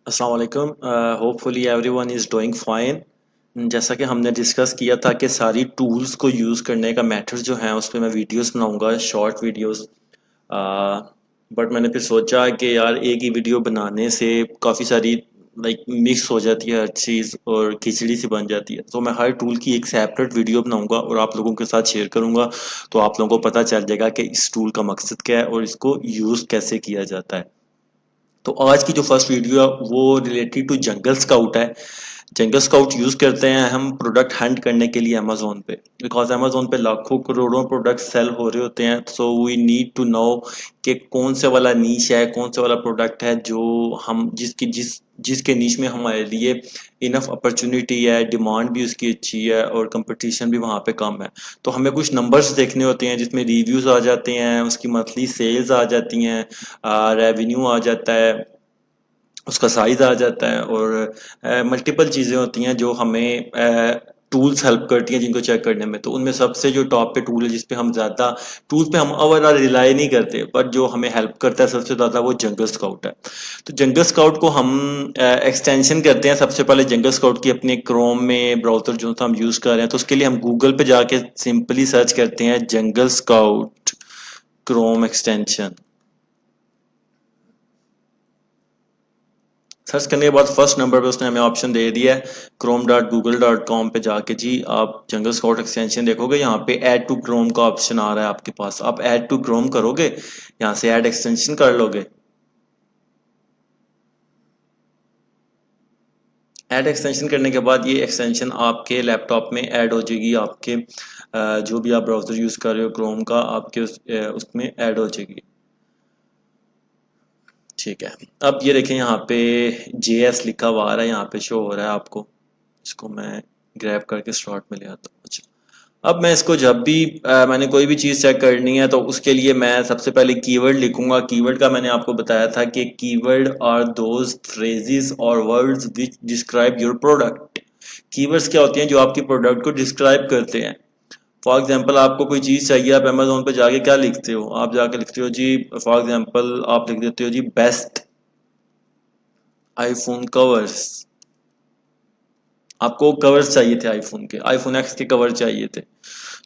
अस्सलाम वालेकुम। Hopefully everyone is doing fine. जैसा कि हमने डिस्कस किया था कि सारी टूल्स को यूज़ करने का मेथड जो है उस पे मैं वीडियोस बनाऊंगा, शॉर्ट वीडियोस। बट मैंने फिर सोचा कि यार एक ही वीडियो बनाने से काफ़ी सारी मिक्स हो जाती है हर चीज़ और खिचड़ी सी बन जाती है। तो मैं हर टूल की एक सेपरेट वीडियो बनाऊंगा और आप लोगों के साथ शेयर करूंगा, तो आप लोगों को पता चल जाएगा कि इस टूल का मकसद क्या है और इसको यूज़ कैसे किया जाता है। तो आज की जो फर्स्ट वीडियो है वो रिलेटेड टू जंगल स्काउट है। जंगल स्काउट यूज करते हैं हम प्रोडक्ट हंट करने के लिए अमेजोन पे, बिकॉज अमेजोन पे लाखों करोड़ों प्रोडक्ट सेल हो रहे होते हैं। So we need to know कि कौन से वाला नीश है, कौन से वाला प्रोडक्ट है जो हम जिसके नीश में हमारे लिए इनफ अपॉर्चुनिटी है, डिमांड भी उसकी अच्छी है और कंपटीशन भी वहाँ पे कम है। तो हमें कुछ नंबर्स देखने होते हैं जिसमें रिव्यूज आ जाते हैं, उसकी मंथली सेल्स आ जाती हैं, रेवेन्यू आ जाता है, उसका साइज आ जाता है और मल्टीपल चीज़ें होती हैं जो हमें टूल्स हेल्प करती हैं जिनको चेक करने में। तो उनमें सबसे जो टॉप पे टूल है जिस पे हम ज़्यादा टूल्स पे हम ओवरऑल रिलाई नहीं करते, बट जो हमें हेल्प करता है सबसे ज़्यादा वो जंगल स्काउट है। तो जंगल स्काउट को हम एक्सटेंशन करते हैं सबसे पहले जंगल स्काउट की अपने क्रोम में ब्राउजर जो हम यूज़ कर रहे हैं। तो उसके लिए हम गूगल पे जाके सिंपली सर्च करते हैं जंगल स्काउट क्रोम एक्सटेंशन। सर्च करने के बाद फर्स्ट नंबर पे उसने हमें ऑप्शन दे दिया है chrome.google.com पे जाके जी आप जंगल स्काउट एक्सटेंशन देखोगे, यहाँ पे ऐड टू क्रोम का ऑप्शन आ रहा है आपके पास। आप ऐड टू क्रोम करोगे, यहाँ से ऐड एक्सटेंशन कर लोगे। ऐड एक्सटेंशन करने के बाद ये एक्सटेंशन आपके लैपटॉप में ऐड हो जाएगी, आपके जो भी आप ब्राउजर यूज़ कर रहे हो क्रोम का, आपके उसमें ऐड हो जाएगी। ठीक है। अब ये देखें यहाँ पे JS लिखा हुआ आ रहा है, यहाँ पे शो हो रहा है आपको। इसको मैं ग्रैब करके स्टार्ट में ले आता हूँ। अच्छा, अब मैं इसको जब भी मैंने कोई भी चीज़ चेक करनी है तो उसके लिए मैं सबसे पहले कीवर्ड लिखूंगा। कीवर्ड का मैंने आपको बताया था कि कीवर्ड आर दोज फ्रेजेस और words which describe your product. Keywords क्या होते हैं जो आपकी प्रोडक्ट को डिस्क्राइब करते हैं। फॉर एग्जाम्पल आपको कोई चीज़ चाहिए, आप अमेजोन पे जाके क्या लिखते हो, आप जाके लिखते हो जी, फॉर एग्जाम्पल आप लिख देते हो जी बेस्ट आईफोन कवर्स। आपको कवर्स चाहिए थे आईफोन के, आईफोन एक्स के कवर चाहिए थे।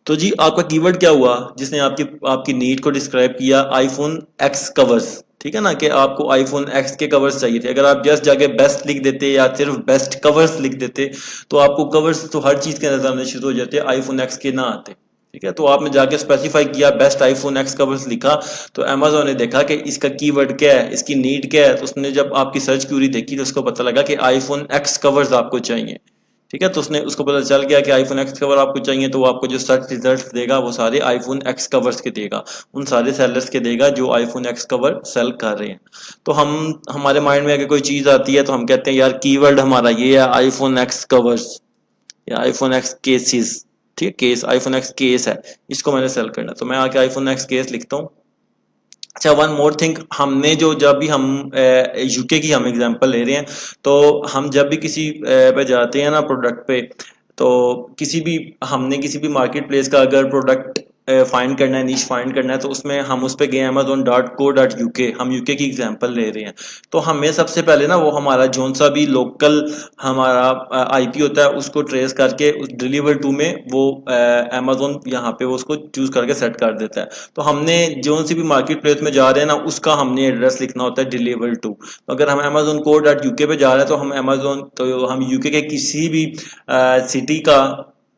तो जी आपका कीवर्ड क्या हुआ जिसने आपकी आपकी नीड को डिस्क्राइब किया, आईफोन एक्स कवर्स। ठीक है ना, कि आपको आईफोन एक्स के कवर्स चाहिए थे। अगर आप जस्ट जाके बेस्ट लिख देते या सिर्फ बेस्ट कवर्स लिख देते तो आपको कवर्स तो हर चीज के नजर आने शुरू हो जाते, आईफोन एक्स के ना आते। ठीक है, तो आपने जाके स्पेसिफाई किया बेस्ट आईफोन एक्स कवर्स लिखा, तो अमेजोन ने देखा कि इसका कीवर्ड क्या है, इसकी नीड क्या है। तो उसने जब आपकी सर्च क्यूरी देखी तो उसको पता लगा कि आईफोन एक्स कवर्स आपको चाहिए। ठीक है, तो उसने उसको पता चल गया कि आईफोन एक्स कवर आपको चाहिए, तो वो आपको जो सर्च रिजल्ट देगा वो सारे आईफोन एक्स कवर्स के देगा, उन सारे सेलर्स के देगा जो आईफोन एक्स कवर सेल कर रहे हैं। तो हम हमारे माइंड में अगर कोई चीज आती है तो हम कहते हैं यार कीवर्ड हमारा ये है आईफोन एक्स कवर्स या आईफोन एक्स केसेस। ठीक है, केस आईफोन एक्स केस है, इसको मैंने सेल करना, तो मैं आके आईफोन एक्स केस लिखता हूँ। अच्छा, वन मोर थिंग, हमने जो जब भी हम यूके की हम एग्जांपल ले रहे हैं, तो हम जब भी किसी पे जाते हैं ना प्रोडक्ट पे, तो किसी भी हमने किसी भी मार्केट प्लेस का अगर प्रोडक्ट फाइंड करना है, नीश फाइंड करना है, तो उसमें हम उस पे गए amazon.co.uk, हम यूके की एग्जांपल ले रहे हैं। तो हमें सबसे पहले ना वो हमारा जोन सा भी लोकल हमारा आईपी होता है उसको ट्रेस करके उस डिलीवर टू में वो अमेजोन यहाँ पे वो उसको चूज करके सेट कर देता है। तो हमने जो सी भी मार्केट प्लेस में जा रहे हैं ना उसका हमने एड्रेस लिखना होता है डिलीवर टू। तो अगर हम अमेजोन कोड डॉट यूके पे जा रहे हैं तो हम अमेजोन तो हम यूके के किसी भी सिटी का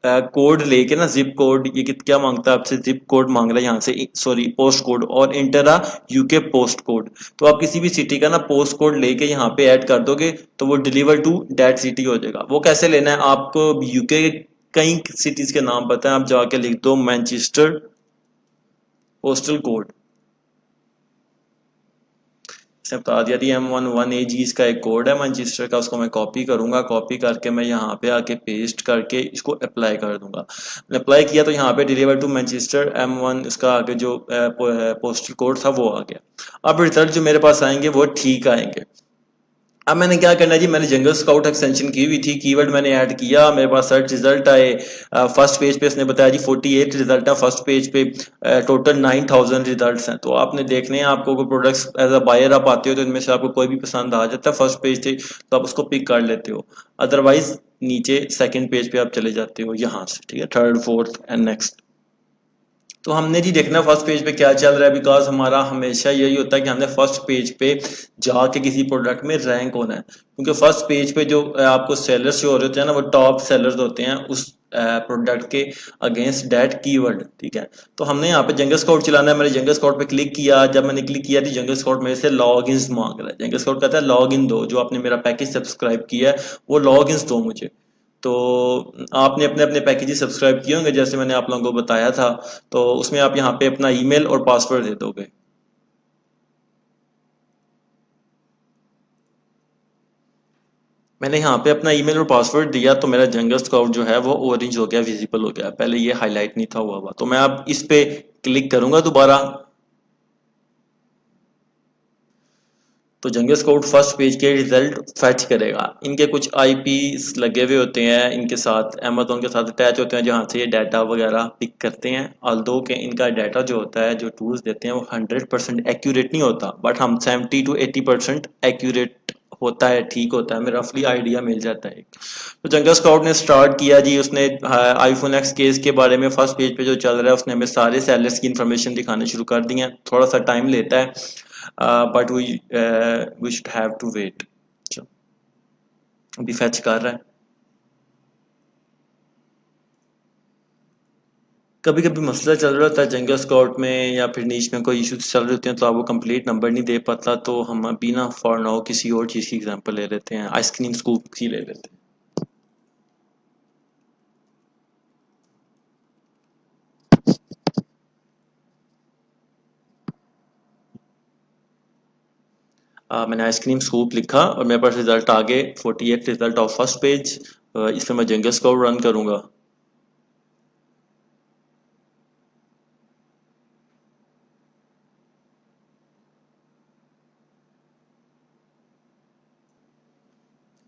कोड लेके ना, जिप कोड, ये क्या मांगता है आपसे, जिप कोड मांग रहा है यहाँ से, सॉरी पोस्ट कोड, और इंटर आ यूके पोस्ट कोड। तो आप किसी भी सिटी का ना पोस्ट कोड लेके यहाँ पे ऐड कर दोगे तो वो डिलीवर टू दैट सिटी हो जाएगा। वो कैसे लेना है, आपको यूके के कई सिटीज के नाम पता है, आप जाके लिख दो मैनचेस्टर पोस्टल कोड। इसने बता दिया थी M11AG इसका एक कोड है मैनचेस्टर का, उसको मैं कॉपी करूंगा, कॉपी करके मैं यहाँ पे आके पेस्ट करके इसको अप्लाई कर दूंगा। अप्लाई किया तो यहाँ पे डिलीवर टू मैनचेस्टर M1 इसका आगे जो पोस्टल कोड था वो आ गया। अब रिजल्ट जो मेरे पास आएंगे वो ठीक आएंगे। अब मैंने क्या करना है जी, मैंने जंगल स्काउट एक्सटेंशन की हुई थी, कीवर्ड मैंने ऐड किया, मेरे पास सर्च रिजल्ट आए। फर्स्ट पेज पे इसने बताया जी 48 रिजल्ट है फर्स्ट पेज पे, टोटल 9000 रिजल्ट्स हैं। तो आपने देखने हैं, आपको कोई प्रोडक्ट्स एज अ बायर आप आते हो तो इनमें से आपको कोई भी पसंद आ जाता है फर्स्ट पेज से, तो आप उसको पिक कर लेते हो। अदरवाइज नीचे सेकंड पेज पे आप चले जाते हो यहाँ से, ठीक है, थर्ड फोर्थ एंड नेक्स्ट। तो हमने जी देखना फर्स्ट पेज पे क्या चल रहा है, बिकॉज हमारा हमेशा यही होता है कि हमने फर्स्ट पेज पे जाके किसी प्रोडक्ट में रैंक होना है, क्योंकि फर्स्ट पेज पे जो आपको सेलर्स जो हो रहे होते हैं ना, वो टॉप सेलर्स होते हैं उस प्रोडक्ट के अगेंस्ट डेट कीवर्ड, ठीक है। तो हमने यहाँ पे जंगल स्काउट चलाना है, मैंने जंगल स्काउट पे क्लिक किया, जब मैंने क्लिक किया तो जंगल स्काउट मेरे से लॉग इन मांग रहा है। जंगल स्काउट कहता है लॉग इन दो, जो आपने मेरा पैकेज सब्सक्राइब किया है वो लॉग इन दो मुझे। तो आपने अपने अपने पैकेजेस सब्सक्राइब किए होंगे, जैसे मैंने आप लोगों को बताया था। तो उसमें आप यहाँ पे अपना ईमेल और पासवर्ड दे दोगे। मैंने यहाँ पे अपना ईमेल और पासवर्ड दिया, तो मेरा जंगल स्काउट जो है वो ऑरेंज हो गया, विजिबल हो गया, पहले ये हाईलाइट नहीं था हुआ। तो मैं अब इस पे क्लिक करूंगा दोबारा, तो जंगल स्काउट फर्स्ट पेज के रिजल्ट फैच करेगा। इनके कुछ आईपी लगे हुए होते हैं, इनके साथ अमेजोन के साथ अटैच होते हैं, जहाँ से ये डाटा वगैरह पिक करते हैं। ऑल्दो के इनका डाटा जो होता है, जो टूल्स देते हैं, वो 100% एक्यूरेट नहीं होता, बट हम 70 to 80% एक्यूरेट होता है, ठीक होता है, हमें रफली आइडिया मिल जाता है। तो जंगल स्काउट ने स्टार्ट किया जी, उसने आईफोन एक्स केस के बारे में फर्स्ट पेज पे जो चल रहा है उसने हमें सारे सेलर्स की इन्फॉर्मेशन दिखाने शुरू कर दी है। थोड़ा सा टाइम लेता है, but we should have to wait. अभी फैच कर रहा है। कभी कभी मसला चल रहा होता है जंगल स्काउट में, या फिर नीच में कोई इश्यूज चल रहे होते हैं, तो आपको कंप्लीट नंबर नहीं दे पाता। तो हम अभी ना फॉर नाउ किसी और चीज़ की एग्जांपल ले लेते हैं, आइसक्रीम स्कूप की ले लेते हैं। मैंने आइसक्रीम स्कूप लिखा और मेरे पास रिजल्ट आ गए 48 रिजल्ट ऑफ फर्स्ट पेज। इसमें मैं जंगल स्काउट रन करूंगा।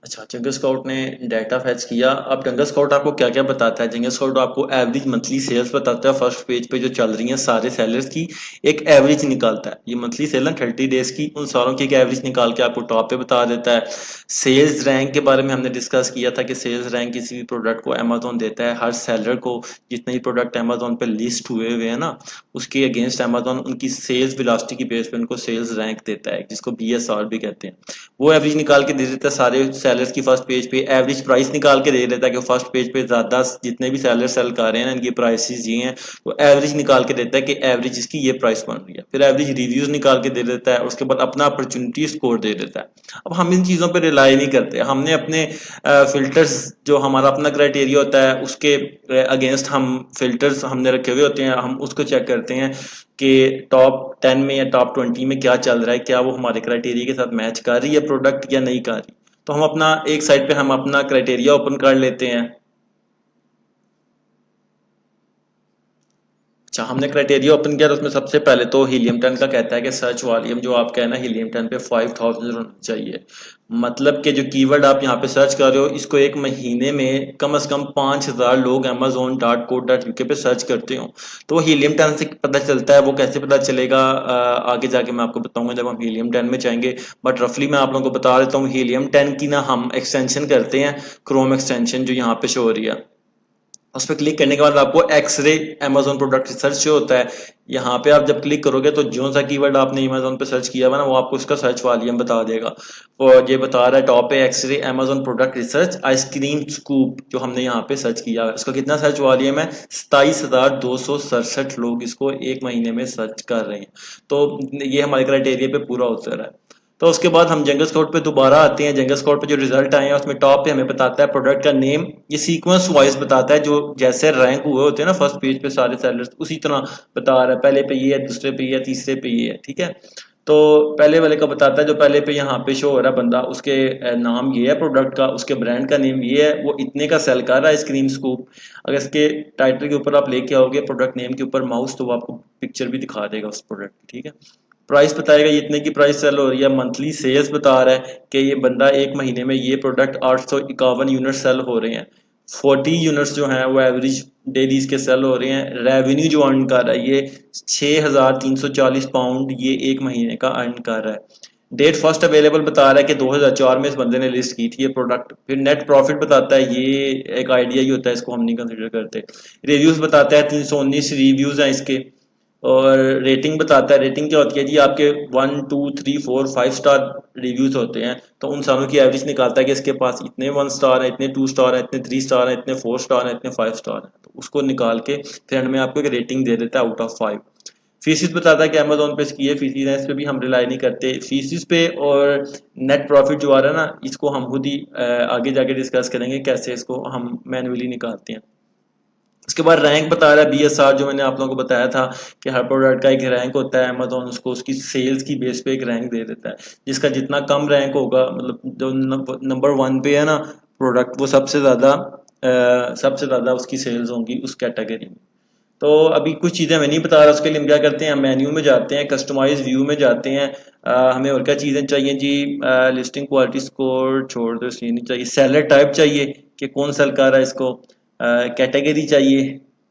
अच्छा, जंगल स्काउट ने डाटा फैच किया। अब जंगल स्काउट आपको क्या क्या बताता है, जंगल स्काउट आपको एवरेज मंथली सेल्स बताता है, फर्स्ट पेज पे जो चल रही हैं सारे सेलर्स की एक एवरेज निकालता है। ये मंथली सेल है 30 डेज की, उन सारों की एक एवरेज निकाल के आपको टॉप पे बता देता है। सेल्स रैंक के बारे में हमने डिस्कस किया था कि सेल्स रैंक किसी भी प्रोडक्ट को अमेजोन देता है, हर सेलर को जितने भी प्रोडक्ट अमेजोन पे लिस्ट हुए हुए हैं ना, उसके अगेंस्ट अमेजोन उनकी सेल्स वेलोसिटी की बेस पे उनको सेल्स रैंक देता है, जिसको बीएसआर भी कहते हैं। वो एवरेज निकाल के दे देता है सारे सेलर्स की, फर्स्ट पेज पे एवरेज प्राइस निकाल के दे देता है कि फर्स्ट पेज पे ज्यादा जितने भी सेलर सेल कर रहे हैं ना, इनकी प्राइसेस ये हैं। तो एवरेज निकाल के देता है कि एवरेज इसकी ये प्राइस बन रही है, फिर एवरेज रिव्यूज निकाल के दे देता है, उसके बाद अपना अपॉर्चुनिटी स्कोर दे देता है। अब हम इन चीजों पर रिलाई नहीं करते, हमने अपने फिल्टर्स जो हमारा अपना क्राइटेरिया होता है उसके अगेंस्ट हम फिल्टर्स हमने रखे हुए होते हैं, हम उसको चेक करते हैं कि टॉप 10 में या टॉप 20 में क्या चल रहा है, क्या वो हमारे क्राइटेरिया के साथ मैच कर रही है प्रोडक्ट या नहीं कर रही। तो हम अपना एक साइड पे हम अपना क्राइटेरिया ओपन कर लेते हैं। अच्छा, हमने क्राइटेरिया ओपन किया तो उसमें सबसे पहले तो हीलियम 10 का कहता है कि सर्च वॉल्यूम जो आपका है ना हीलियम 10 पे 5000 होना चाहिए। मतलब कि जो कीवर्ड आप यहाँ पे सर्च कर रहे हो, इसको एक महीने में कम से कम 5000 लोग amazon.co.uk पे सर्च करते हो। तो हीलियम 10 से पता चलता है। वो कैसे पता चलेगा आगे जाके मैं आपको बताऊंगा जब हम हीलियम 10 में जाएंगे। बट रफली मैं आप लोगों को बता देता हूँ, हीलियम 10 की ना हम एक्सटेंशन करते हैं, क्रोम एक्सटेंशन जो यहाँ पे शो हो रही है। उस पर क्लिक करने के बाद आपको एक्सरे अमेजोन प्रोडक्ट रिसर्च जो होता है, यहाँ पे आप जब क्लिक करोगे तो जो सा कीवर्ड आपने अमेजोन पे सर्च किया हुआ ना, वो आपको उसका सर्च वॉल्यूम बता देगा। और ये बता रहा है टॉप पे Xray Amazon product research ice cream scoop, जो हमने यहाँ पे सर्च किया है इसका कितना सर्च वॉल्यूम है, 27,267 लोग इसको एक महीने में सर्च कर रहे हैं। तो ये हमारे क्राइटेरिया पे पूरा उतर रहा है। तो उसके बाद हम जंगल स्काउट पे दोबारा आते हैं। जंगल स्काउट पे जो रिजल्ट आए हैं उसमें टॉप पे हमें बताता है प्रोडक्ट का नेम, ये सीक्वेंस वाइज बताता है, जो जैसे रैंक हुए होते हैं ना फर्स्ट पेज पे सारे सेलर्स, उसी तरह बता रहा है, पहले पे ये है, दूसरे पे ये है, तीसरे पे ये है, ठीक है। तो पहले वाले का बताता है, जो पहले पे यहाँ पे शो हो रहा है बंदा, उसके नाम ये है प्रोडक्ट का, उसके ब्रांड का नेम ये है, वो इतने का सेल कर रहा है स्क्रीन स्कूप। अगर इसके टाइटल के ऊपर आप लेके आओगे प्रोडक्ट नेम के ऊपर माउस, तो वो आपको पिक्चर भी दिखा देगा उस प्रोडक्ट की, ठीक है। प्राइस बताएगा ये इतने की प्राइस सेल हो रही है, मंथली सेल्स बता रहा है कि ये बंदा एक महीने में ये प्रोडक्ट 851 यूनिट सेल हो रहे हैं, 40 यूनिट्स जो हैं वो एवरेज डेली इसके सेल हो रहे हैं। रेवेन्यू जो अर्न कर रहा है ये 6,340 पाउंड ये एक महीने का अर्न कर रहा है। डेट फर्स्ट अवेलेबल बता रहा है कि 2004 में इस बंदे ने लिस्ट की थी ये प्रोडक्ट। फिर नेट प्रॉफिट बताता है, ये एक आइडिया ही होता है, इसको हम नहीं कंसिडर करते। रिव्यूज बताता है 319 रिव्यूज हैं इसके। और रेटिंग बताता है, रेटिंग क्या होती है जी, आपके 1 2 3 4 5 स्टार रिव्यूज होते हैं तो उन सारों की एवरेज निकालता है कि इसके पास इतने 1 स्टार है, इतने 2 स्टार है, इतने 3 स्टार है, इतने 4 स्टार है, इतने 5 स्टार है, तो उसको निकाल के फिर एंड में आपको एक रेटिंग दे देता है आउट ऑफ 5। फीसिस बताता है कि अमेजोन पे इसकी ये फीसिस है, इस पे भी हम रिलाई नहीं करते फीसिस पे। और नेट प्रॉफिट जो आ रहा है ना, इसको हम खुद ही आगे जाके डिस्कस करेंगे कैसे इसको हम मैन्युअली निकालते हैं। उसके बाद रैंक बता रहा है BSR, जो मैंने आप लोगों को बताया था कि हर प्रोडक्ट का एक रैंक होता है, अमेजोन उसको उसकी सेल्स की बेस पे एक रैंक दे देता है, जिसका जितना कम रैंक होगा, मतलब जो नंबर 1 पे है ना प्रोडक्ट, वो सबसे ज़्यादा उसकी सेल्स होंगी उस कैटेगरी में। तो अभी कुछ चीज़ें मैं नहीं बता रहा, उसके लिए हम क्या करते हैं, मेन्यू में जाते हैं, कस्टमाइज व्यू में जाते हैं। हमें और क्या चीज़ें चाहिए जी, लिस्टिंग क्वालिटी स्कोर छोड़ दो, ये नहीं चाहिए। सेलर टाइप चाहिए कि कौन सेल कर रहा है इसको, कैटेगरी चाहिए,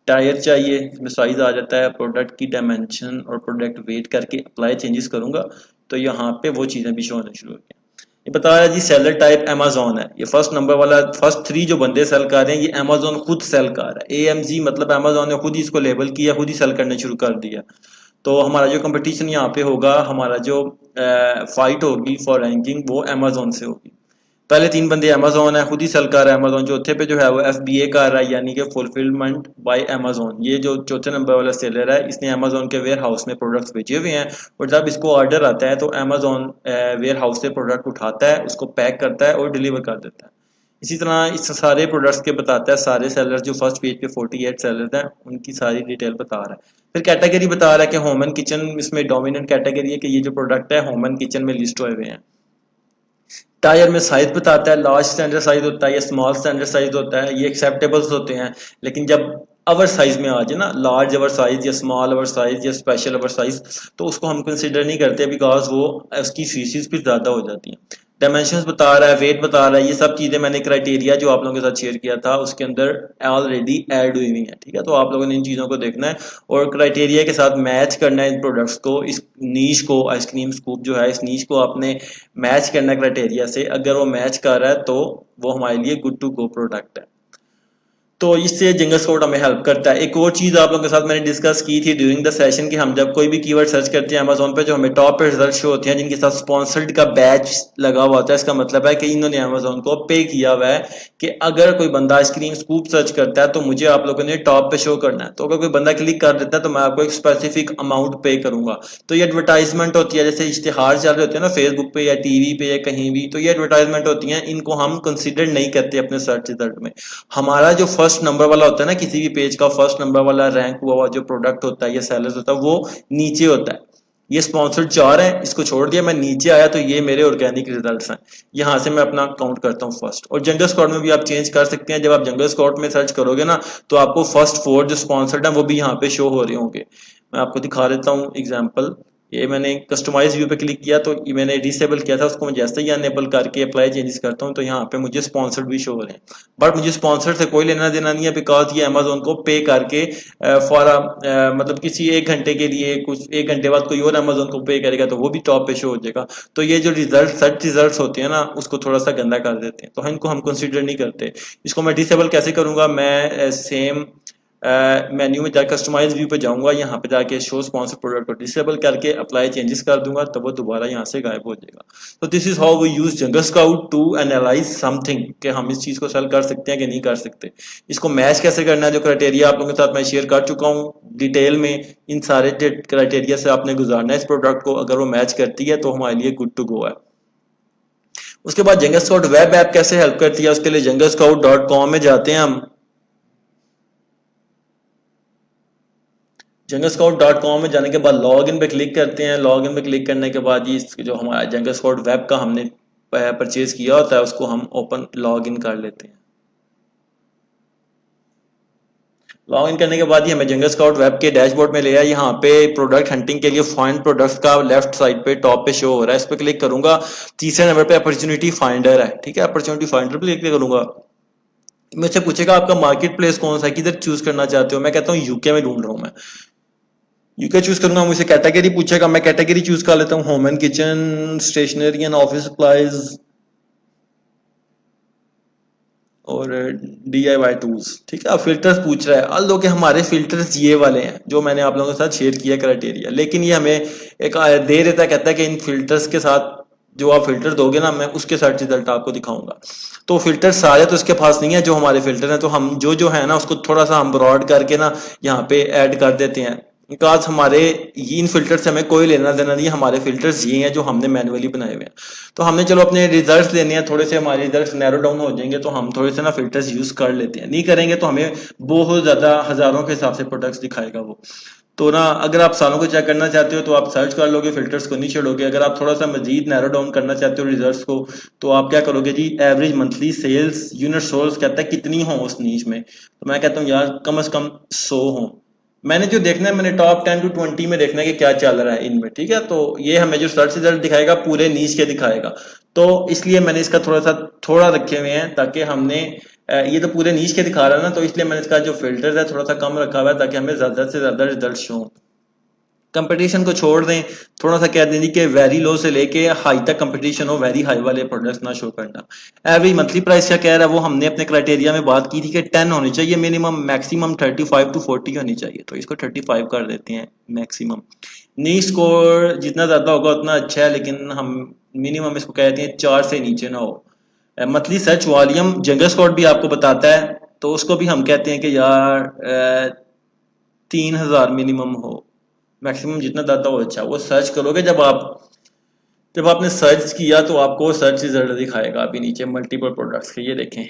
टायर चाहिए, इसमें साइज आ जाता है, प्रोडक्ट की डायमेंशन और प्रोडक्ट वेट करके अप्लाई चेंजेस करूंगा तो यहाँ पे वो चीज़ें भी शो होने शुरू होती हैं। ये बता रहा है जी सेलर टाइप अमेजोन है, ये फर्स्ट नंबर वाला, फर्स्ट 3 जो बंदे सेल कर रहे हैं ये अमेजोन खुद सेल कर रहा है। AMG मतलब अमेजोन ने खुद ही इसको लेबल किया, खुद ही सेल करने शुरू कर दिया। तो हमारा जो कंपटीशन यहाँ पे होगा, हमारा जो फाइट होगी फॉर रैंकिंग वो अमेजोन से होगी। पहले 3 बंदे अमेजोन है, खुद ही सेल कर रहा है अमेजोन। चौथे पे जो है वो FBA कर रहा है, यानी कि फुलफिलमेंट बाय अमेजोन। ये जो चौथे नंबर वाला सेलर है इसने अमेजोन के वेयर हाउस में प्रोडक्ट्स भेजे हुए हैं, और जब इसको ऑर्डर आता है तो अमेजोन वेयर हाउस से प्रोडक्ट उठाता है, उसको पैक करता है और डिलीवर कर देता है। इसी तरह इस सारे प्रोडक्ट्स के बताता है, सारे सेलर्स जो फर्स्ट पेज पे 48 सेलर्स हैं उनकी सारी डिटेल बता रहा है। फिर कैटेगरी बता रहा है कि होम एंड किचन इसमें डोमिनेंट कैटेगरी है, कि ये जो प्रोडक्ट है होम एंड किचन में लिस्ट हुए हुए हैं। टायर में साइज बताता है, लार्ज स्टैंडर्ड साइज होता है या स्मॉल स्टैंडर्ड साइज होता है, ये एक्सेप्टेबल्स होते हैं। लेकिन जब अवर साइज में आ जाए ना, लार्ज अवर साइज या स्मॉल अवर साइज या स्पेशल अवर साइज, तो उसको हम कंसिडर नहीं करते, बिकॉज वो उसकी फीसिस भी ज़्यादा हो जाती हैं। डायमेंशंस बता रहा है, वेट बता रहा है, ये सब चीज़ें मैंने क्राइटेरिया जो आप लोगों के साथ शेयर किया था उसके अंदर ऑलरेडी ऐड हुई हुई है, ठीक है। तो आप लोगों ने इन चीज़ों को देखना है और क्राइटेरिया के साथ मैच करना है इन प्रोडक्ट्स को। इस नीश को, आइसक्रीम स्कूप जो है, इस नीश को आपने मैच करना क्राइटेरिया से। अगर वो मैच कर रहा है तो वो हमारे लिए गुड टू गो प्रोडक्ट है। तो इससे जिंगल स्कोर हमें हेल्प करता है। एक और चीज आप लोगों के साथ मैंने डिस्कस की थी ड्यूरिंग द सेशन कि हम जब कोई भी कीवर्ड सर्च करते हैं अमेजोन पे, जो हमें टॉप पे रिजल्ट शो होते हैं जिनके साथ स्पॉन्सर्ड का बैच लगा हुआ होता है, इसका मतलब है कि इन्होंने अमेजोन को पे किया हुआ है कि अगर कोई बंदा आइसक्रीम स्कूप सर्च करता है तो मुझे आप लोगों ने टॉप पे शो करना है। तो अगर कोई बंदा क्लिक कर देता है तो मैं आपको एक स्पेसिफिक अमाउंट पे करूंगा। तो ये एडवर्टाइजमेंट होती है, जैसे इश्तिहार चल रहे होते हैं ना फेसबुक पे या टीवी पे या कहीं भी, तो ये एडवर्टाइजमेंट होती हैं, इनको हम कंसिडर नहीं करते अपने सर्च रिजल्ट में। हमारा जो फर्स्ट नंबर वाला होता है ना, किसी भी पेज का फर्स्ट नंबर वाला रैंक हुआ हुआ जो प्रोडक्ट होता है या सेलर्स होता है वो नीचे होता है। ये स्पॉन्सर्ड 4 है, इसको छोड़ दिया, मैं नीचे आया तो ये मेरे ऑर्गेनिक रिजल्ट्स हैं, यहाँ से मैं अपना काउंट करता हूँ फर्स्ट। और जनरल स्कॉट में भी आप चेंज कर सकते हैं, जब आप जनरल स्कॉट में सर्च करोगे ना तो आपको फर्स्ट 4 जो स्पॉन्सर्ड है वो भी यहाँ पे शो हो रहे होंगे। मैं आपको दिखा देता हूँ एग्जाम्पल। ये मैंने कस्टमाइज व्यू पे क्लिक किया तो ये मैंने डिसेबल किया था, उसको मैं जैसे ही अनेबल करके अप्लाई चेंजेस करता हूँ तो यहाँ पे मुझे स्पॉन्सर्ड भी शो हो रहे हैं। बट मुझे स्पॉन्सर से कोई लेना देना नहीं है, बिकॉज ये अमेजोन को पे करके फॉर मतलब किसी 1 घंटे के लिए, कुछ 1 घंटे बाद कोई और अमेजोन को पे करेगा तो वो भी टॉप पे शो हो जाएगा। तो ये जो रिजल्ट सर्च रिजल्ट होते हैं ना उसको थोड़ा सा गंदा कर देते हैं, तो इनको हम कंसिडर नहीं करते। इसको मैं डिसेबल कैसे करूंगा, मैं सेम मेन्यू में जाकर कस्टमाइज व्यू पे जाऊंगा, यहाँ पे जाके शो स्पॉन्सर प्रोडक्ट को डिसेबल करके अप्लाई चेंजेस कर दूंगा तो वो दोबारा यहाँ से गायब हो जाएगा। तो this is how we use Jungle Scout to analyse something कि हम इस चीज को सेल कर सकते हैं कि नहीं कर सकते। इसको मैच कैसे करना है, जो क्राइटेरिया आप लोगों के साथ मैं शेयर कर चुका हूँ डिटेल में, इन सारे क्राइटेरिया से आपने गुजारना है इस प्रोडक्ट को। अगर वो मैच करती है तो हमारे लिए गुड टू गो है। उसके बाद जंगल स्काउट वेब ऐप कैसे हेल्प करती है, उसके लिए junglescout.com में जाते हैं हम। junglescout.com में जाने के बाद लॉग इन पे क्लिक करते हैं। लॉग इन पे क्लिक करने के बाद ये जो हमारा जंगल स्काउट वेब का हमने परचेज किया होता है उसको हम ओपन लॉग इन कर लेते हैं। लॉग इन करने के बाद ही हमें जंगल स्काउट वेब के डैशबोर्ड में ले आया। यहाँ पे प्रोडक्ट हंटिंग के लिए फाइंड प्रोडक्ट्स का लेफ्ट साइड पे टॉप पे शो हो रहा है, इस पर क्लिक करूंगा। तीसरे नंबर पे अपॉर्चुनिटी फाइंडर है, ठीक है, अपॉर्चुनिटी फाइंडर पे क्लिक करूंगा। मुझसे पूछेगा आपका मार्केट प्लेस कौन सा है, किधर चूज करना चाहते हो। मैं कहता हूँ यूके में ढूंढ रहा हूँ मैं, यूके चूज करूंगा। मुझे कैटेगरी पूछेगा, मैं कैटेगरी चूज कर लेता हूँ home and kitchen, stationery and office supplies और DIY टूल्स, ठीक है। अब फिल्टर्स पूछ रहा है, al दो कि हमारे फिल्टर्स ये वाले हैं जो मैंने आप लोगों के साथ शेयर किया क्राइटेरिया, लेकिन ये हमें एक दे देता है, कहता है कि इन फिल्टर्स के साथ जो आप फिल्टर दोगे ना, मैं उसके सर्च रिजल्ट आपको दिखाऊंगा। तो फिल्टर सारे तो इसके पास नहीं है जो हमारे फिल्टर हैं, तो हम जो है ना उसको थोड़ा सा हम ब्रॉड करके ना यहाँ पे ऐड कर देते हैं, बिकॉज हमारे इन फिल्टर से हमें कोई लेना देना नहीं है, हमारे फिल्टर्स ये हैं जो हमने मैनुअली बनाए हुए हैं। तो हमने चलो अपने रिजल्ट्स लेने हैं, थोड़े से हमारे रिजल्ट्स नैरो डाउन हो जाएंगे तो हम थोड़े से ना फिल्टर्स यूज कर लेते हैं, नहीं करेंगे तो हमें बहुत ज्यादा हजारों के हिसाब से प्रोडक्ट्स दिखाएगा वो। तो ना अगर आप सालों को चेक करना चाहते हो तो आप सर्च कर लोगे, फिल्टर्स को नहीं छोड़ोगे। अगर आप थोड़ा सा मजीद नैरो डाउन करना चाहते हो रिजल्ट्स को, तो आप क्या करोगे जी, average monthly sales unit sold कहता है कितनी हो उस नीच में, तो मैं कहता हूँ यार कम से कम 100 हो। मैंने जो देखना है, मैंने टॉप 10 to 20 में देखना है कि क्या चल रहा है इनमें, ठीक है। तो ये हमें जो सर्च रिजल्ट दिखाएगा पूरे नीच के दिखाएगा, तो इसलिए मैंने इसका थोड़ा रखे हुए हैं, ताकि हमने ये तो पूरे नीच के दिखा रहा है ना, तो इसलिए मैंने इसका जो फिल्टर है थोड़ा सा कम रखा हुआ है, ताकि हमें ज्यादा से ज्यादा रिजल्ट शो हो। कंपटीशन को छोड़ दें, थोड़ा सा कह दें कि वेरी लो से लेके हाई तक कंपटीशन हो, वेरी हाई वाले प्रोडक्ट्स ना शो करना। एवरेज मंथली प्राइस क्या कह रहा है, वो हमने अपने क्राइटेरिया में बात की थी कि 10 होनी चाहिए मिनिमम, मैक्सिमम 35 to 40 होनी चाहिए, तो इसको 35 कर देते हैं मैक्सिमम। नी स्कोर जितना ज्यादा होगा उतना अच्छा है, लेकिन हम मिनिमम इसको कहते हैं 4 से नीचे ना हो। मंथली सर्च वॉल्यूम जंगल स्कॉट भी आपको बताता है, तो उसको भी हम कहते हैं कि यार 3000 मिनिमम हो, मैक्सिमम जितना ज्यादा हो अच्छा। वो सर्च करोगे जब आपने सर्च किया तो आपको सर्च रिजल्ट दिखाएगा अभी नीचे मल्टीपल प्रोडक्ट्स के। ये देखें,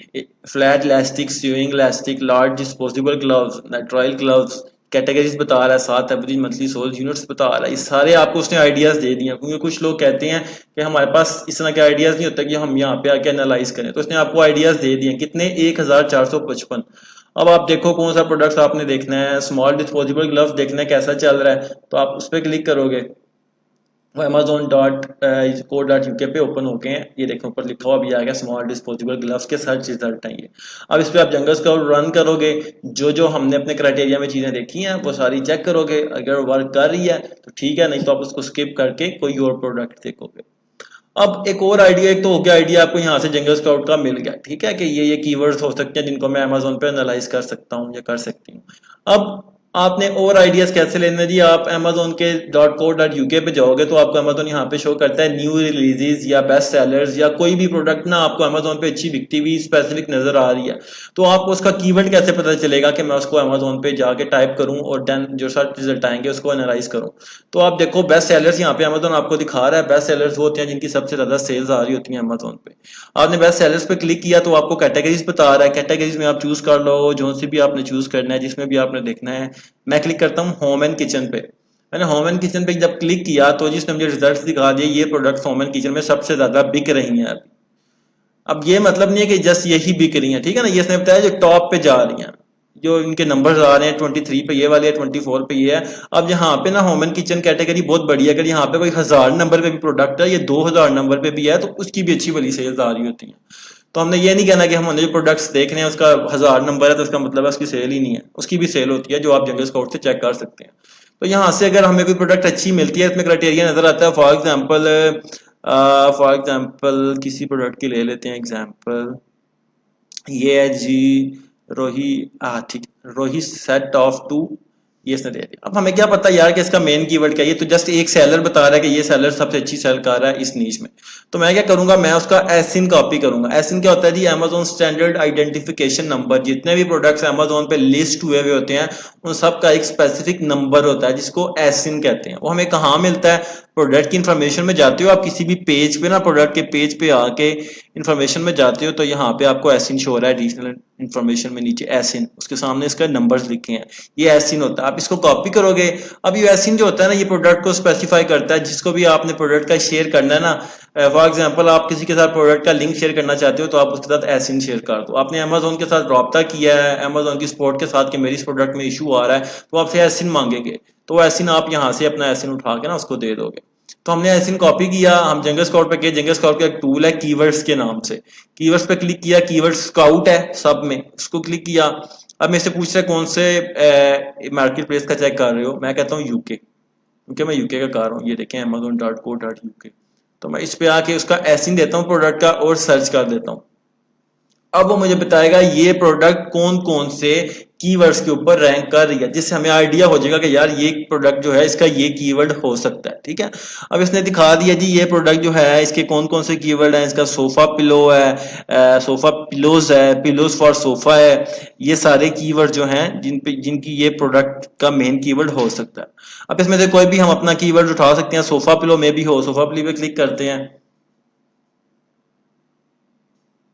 flat elastic, sewing elastic, large disposable gloves, nitrile gloves, categories बता रहा है, 7 एवरेज मंथली सोल्स यूनिट्स बता रहा है। ये सारे आपको उसने आइडियाज दे दिए, क्योंकि कुछ लोग कहते हैं कि हमारे पास इस तरह के आइडियाज नहीं होता कि हम यहाँ पे आके एनालाइज करें, तो उसने आपको आइडियाज दे दिए। कितने, 1455। अब आप देखो कौन सा प्रोडक्ट आपने देखना है। स्मॉल डिस्पोजेबल ग्लव्स देखना है कैसा चल रहा है, तो आप उस पर क्लिक करोगे, वो amazon.co.uk पे ओपन हो गए हैं। ये देखो ऊपर लिखा हुआ भी आ गया स्मॉल डिस्पोजेबल ग्लव्स के सर्च रिजल्ट हैं ये। अब इस पे आप जंगल स्काउट रन करोगे, जो हमने अपने क्राइटेरिया में चीजें देखी हैं वो सारी चेक करोगे, अगर वर्क कर रही है तो ठीक है, नहीं तो आप उसको स्किप करके कोई और प्रोडक्ट देखोगे। अब एक और आइडिया, एक तो हो गया आइडिया आपको यहाँ से जंगल स्काउट का मिल गया, ठीक है, कि ये कीवर्ड्स हो सकते हैं जिनको मैं अमेजोन पे एनालाइज कर सकता हूँ या कर सकती हूँ। अब आपने और आइडियाज कैसे लेने जी, आप अमेजोन के .co.uk पे जाओगे तो आपको अमेजोन यहाँ पे शो करता है न्यू रिलीजेस या बेस्ट सेलर्स, या कोई भी प्रोडक्ट ना आपको अमेजोन पे अच्छी बिकती हुई स्पेसिफिक नजर आ रही है, तो आपको उसका कीवर्ड कैसे पता चलेगा कि मैं उसको अमेजोन पे जाके टाइप करूं और देन जो सर्च रिजल्ट आएंगे उसको एनालाइज करूं। तो आप देखो बेस्ट सेलर्स यहाँ पे अमेजोन आपको दिखा रहा है, बेस्ट सेलर्स वो होते हैं जिनकी सबसे ज्यादा सेल्स आ रही होती है अमेजोन पे। आपने बेस्ट सेलर्स पे क्लिक किया तो आपको कैटेगरीज बता रहा है, कैटेगरीज में आप चूज कर लो जो सी भी आपने चूज करना है, जिसमें भी आपने देखना है। मैं क्लिक करता हूँ होम एंड किचन पे। मैंने होम एंड किचन पे जब क्लिक किया तो जिसने मुझे रिजल्ट्स दिखा दिए, ये प्रोडक्ट्स होम एंड किचन में सबसे ज्यादा बिक रही हैं अभी। अब ये मतलब नहीं है कि जस्ट यही बिक रही हैं, ठीक है ना, ये इसने बताया जो टॉप पे जा रही हैं, जो इनके नंबर्स आ रहे हैं 23 पे ये वाले है, 24 पे ये है। अब यहाँ पे ना होम एंड किचन कैटेगरी बहुत बड़ी है, अगर यहाँ पे कोई 1000 नंबर पे भी प्रोडक्ट है, ये 2000 नंबर पे भी है, तो उसकी भी अच्छी वाली सेल्स आ रही होती है। तो हमने ये नहीं कहना कि हमने जो प्रोडक्ट्स देख रहे हैं उसका 1000 नंबर है तो उसका मतलब है उसकी सेल ही नहीं है, उसकी भी सेल होती है जो आप जंगल स्काउट से चेक कर सकते हैं। तो यहाँ से अगर हमें कोई प्रोडक्ट अच्छी मिलती है, इसमें क्राइटेरिया नजर आता है। फॉर एग्जांपल किसी प्रोडक्ट की ले लेते हैं एग्जांपल, ये है जी रोही, ठीक, रोही सेट ऑफ टू, ये इसने दे दिया। अब हमें क्या पता यार कि इसका मेन कीवर्ड क्या है, ये तो जस्ट एक सेलर बता रहा है कि ये सेलर सबसे अच्छी सेल कर रहा है इस नीच में। तो मैं क्या करूंगा, मैं उसका एसिन कॉपी करूंगा। एसिन क्या होता है जी, अमेजोन स्टैंडर्ड आइडेंटिफिकेशन नंबर। जितने भी प्रोडक्ट्स अमेजोन पे लिस्ट हुए हुए होते हैं उन सब का एक स्पेसिफिक नंबर होता है जिसको एसिन कहते हैं। वो हमें कहाँ मिलता है, प्रोडक्ट की इंफॉर्मेशन में जाते हो आप किसी भी पेज पे ना, प्रोडक्ट के पेज पे आके इंफॉर्मेशन में जाते हो तो यहाँ पे आपको एसिन शो हो रहा है, एडिशनल इंफॉर्मेशन में नीचे एसिन, उसके सामने इसका नंबर्स लिखे हैं, ये एसिन होता है। आप इसको कॉपी करोगे। अब ये एसिन जो होता है ना, ये प्रोडक्ट को स्पेसिफाई करता है, जिसको भी आपने प्रोडक्ट का शेयर करना है ना, फॉर एग्जांपल आप किसी के साथ प्रोडक्ट का लिंक शेयर करना चाहते हो तो आप उसके साथ एसिन शेयर कर दो। आपने अमेजोन के साथ रब्ता किया है अमेजोन की सपोर्ट के साथ कि मेरी इस प्रोडक्ट में इशू आ रहा है, तो आपसे एसिन मांगेंगे, तो एसिन आप यहाँ से अपना एसिन उठा के ना उसको दे दोगे। तो हमने एसिन कॉपी किया, हम जंगल स्काउट पे किया, जंगल स्काउट का एक टूल है कीवर्ड्स के नाम से, कीवर्ड्स पे क्लिक किया, कीवर्ड स्काउट है सब में, उसको क्लिक किया। अब मेरे से पूछ रहे कौन से मार्केट प्लेस का चेक कर रहे हो, मैं कहता हूँ यूके, क्योंकि मैं यूके का कर रहा हूँ। ये देखें amazon.co.uk, तो मैं इस पे आके उसका एसिन देता हूँ प्रोडक्ट का और सर्च कर देता हूँ। अब वो मुझे बताएगा ये प्रोडक्ट कौन कौन से कीवर्ड्स के ऊपर रैंक कर रही है, जिससे हमें आइडिया हो जाएगा कि यार ये प्रोडक्ट जो है इसका ये कीवर्ड हो सकता है। ठीक है, अब इसने दिखा दिया जी ये प्रोडक्ट जो है इसके कौन कौन से कीवर्ड हैं, इसका सोफा पिलो है, सोफा पिलोज है, पिलोज फॉर सोफा है, ये सारे कीवर्ड जो हैं जिनकी ये प्रोडक्ट का मेन कीवर्ड हो सकता है। अब इसमें से कोई भी हम अपना कीवर्ड उठा सकते हैं, सोफा पिलो में भी हो, सोफा पिलो पे क्लिक करते हैं,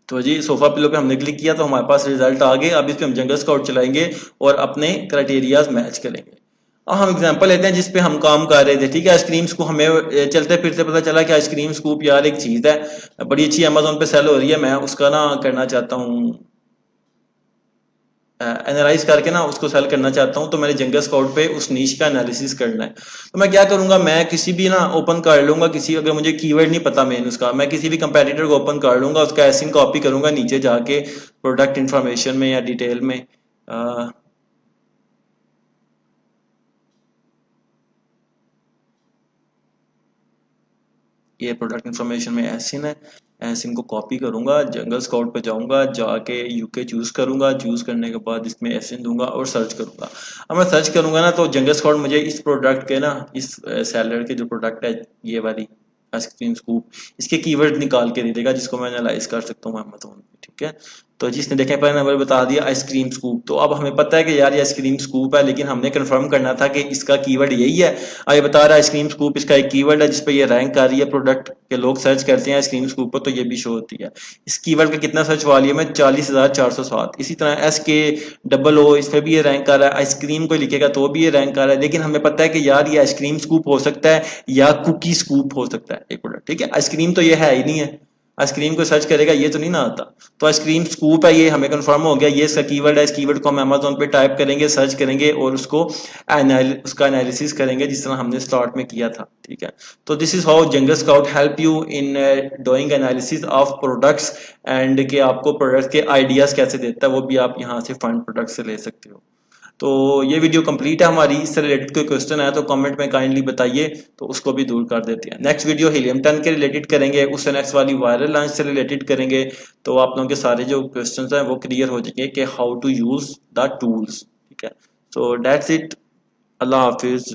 तो जी सोफा पिलो पे हमने क्लिक किया तो हमारे पास रिजल्ट आ गए। अब इस पे हम जंगल स्काउट चलाएंगे और अपने क्राइटेरियाज मैच करेंगे। अब हम एग्जांपल लेते हैं जिस पे हम काम कर रहे थे। ठीक है, आइसक्रीम स्कूप, हमें चलते फिरते पता चला कि आइसक्रीम स्कूप यार एक चीज है बड़ी अच्छी, अमेजोन पे सेल हो रही है, मैं उसका ना करना चाहता हूँ, एनालाइज करके ना उसको सेल करना चाहता हूँ। तो मैंने जंगल स्काउट पे उस नीश का एनालिसिस करना है। तो मैं क्या करूंगा, मैं किसी भी ना ओपन कर लूंगा, किसी, अगर मुझे कीवर्ड नहीं पता मेन उसका, मैं किसी भी कंपेटिटर को ओपन कर लूंगा, उसका एसिन कॉपी करूंगा नीचे जाके प्रोडक्ट इन्फॉर्मेशन में या डिटेल में। ये प्रोडक्ट इन्फॉर्मेशन में एसिन है, एसिन को कॉपी करूंगा, जंगल स्काउट पे जाऊंगा, जाके यूके चूज करूंगा, चूज करने के बाद इसमें एसिन दूंगा और सर्च करूंगा। अब मैं सर्च करूंगा ना तो जंगल स्काउट मुझे इस प्रोडक्ट के ना, इस सेलर के जो प्रोडक्ट है ये वाली आइसक्रीम स्कूप, इसके कीवर्ड निकाल के दे देगा जिसको मैं एनालाइज कर सकता हूँ अमेज़न पे। ठीक है, तो जिसने देखे पहले नंबर बता दिया आइसक्रीम स्कूप, तो अब हमें पता है कि यार ये आइसक्रीम स्कूप है, लेकिन हमने कंफर्म करना था कि इसका कीवर्ड यही है। अब ये बता रहा है आइसक्रीम स्कूप इसका एक कीवर्ड है जिसपे ये रैंक कर रही है, प्रोडक्ट के लोग सर्च करते हैं आइसक्रीम स्कूप पर तो ये भी शो होती है। इस कीवर्ड का कितना सर्च वॉल्यूम है, 40,407। इसी तरह SK00 इस पे भी ये रैंक कर रहा है, आइसक्रीम को लिखेगा तो भी ये रैंक कर रहा है, लेकिन हमें पता है कि यार ये आइसक्रीम स्कूप हो सकता है या कुकी स्कूप हो सकता है एक प्रोडक्ट। ठीक है, आइसक्रीम तो ये है ही नहीं है, आइसक्रीम को सर्च करेगा ये तो नहीं ना आता, तो आइसक्रीम स्कूप है, ये हमें कंफर्म हो गया, ये इसका कीवर्ड है। इस कीवर्ड को हम अमेज़न पे टाइप करेंगे, सर्च करेंगे और उसका एनालिसिस करेंगे जिस तरह हमने स्टार्ट में किया था। ठीक है, तो this is how jungle scout help you in doing analysis of products, and कि आपको प्रोडक्ट के आइडियाज कैसे देता है वो भी आप यहाँ से फंड प्रोडक्ट से ले सकते हो। तो ये वीडियो कंप्लीट है हमारी, इससे रिलेटेड कोई क्वेश्चन आया तो कमेंट में काइंडली बताइए, तो उसको भी दूर कर देते हैं। नेक्स्ट वीडियो हीलियम 10 के रिलेटेड करेंगे, उससे नेक्स्ट वाली वायरल लॉन्च से रिलेटेड करेंगे, तो आप लोगों के सारे जो क्वेश्चंस हैं वो क्लियर हो जाएंगे कि how to use the tools. ठीक है, so that's it, Allah Hafiz.